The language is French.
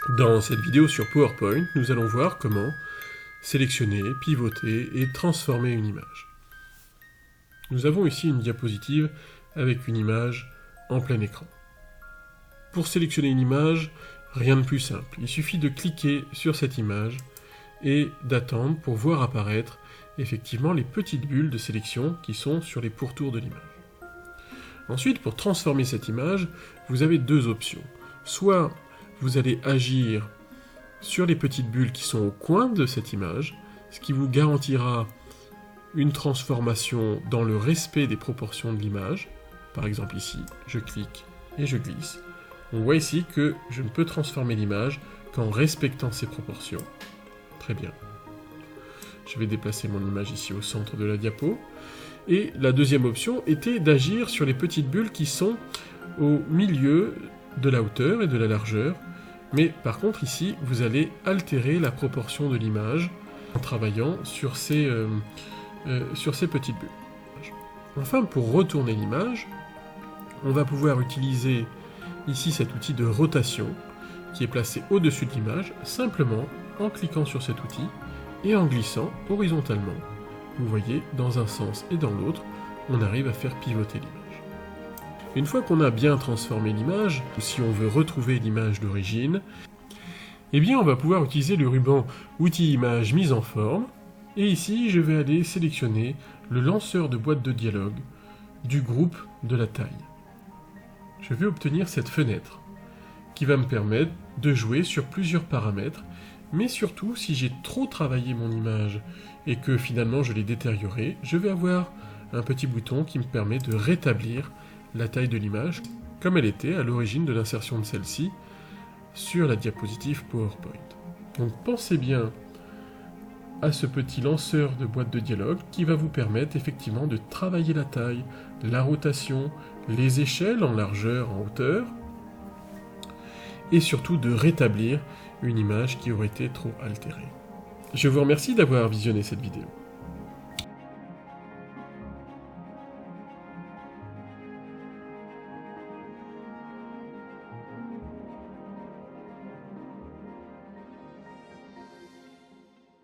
Dans cette vidéo sur PowerPoint, nous allons voir comment sélectionner, pivoter et transformer une image. Nous avons ici une diapositive avec une image en plein écran. Pour sélectionner une image, rien de plus simple. Il suffit de cliquer sur cette image et d'attendre pour voir apparaître effectivement les petites bulles de sélection qui sont sur les pourtours de l'image. Ensuite, pour transformer cette image, vous avez deux options. Soit vous allez agir sur les petites bulles qui sont au coin de cette image, ce qui vous garantira une transformation dans le respect des proportions de l'image. Par exemple ici, je clique et je glisse. On voit ici que je ne peux transformer l'image qu'en respectant ses proportions. Très bien. Je vais déplacer mon image ici au centre de la diapo. Et la deuxième option était d'agir sur les petites bulles qui sont au milieu de la hauteur et de la largeur. Mais par contre ici, vous allez altérer la proportion de l'image en travaillant sur ces petites bulles. Enfin, pour retourner l'image, on va pouvoir utiliser ici cet outil de rotation qui est placé au-dessus de l'image, simplement en cliquant sur cet outil et en glissant horizontalement. Vous voyez, dans un sens et dans l'autre, on arrive à faire pivoter l'image. Une fois qu'on a bien transformé l'image, si on veut retrouver l'image d'origine, eh bien on va pouvoir utiliser le ruban Outils Images mise en forme, et ici je vais aller sélectionner le lanceur de boîte de dialogue du groupe de la taille. Je vais obtenir cette fenêtre qui va me permettre de jouer sur plusieurs paramètres, mais surtout si j'ai trop travaillé mon image et que finalement je l'ai détériorée, je vais avoir un petit bouton qui me permet de rétablir la taille de l'image comme elle était à l'origine de l'insertion de celle-ci sur la diapositive PowerPoint. Donc pensez bien à ce petit lanceur de boîte de dialogue qui va vous permettre effectivement de travailler la taille, la rotation, les échelles en largeur, en hauteur, et surtout de rétablir une image qui aurait été trop altérée. Je vous remercie d'avoir visionné cette vidéo.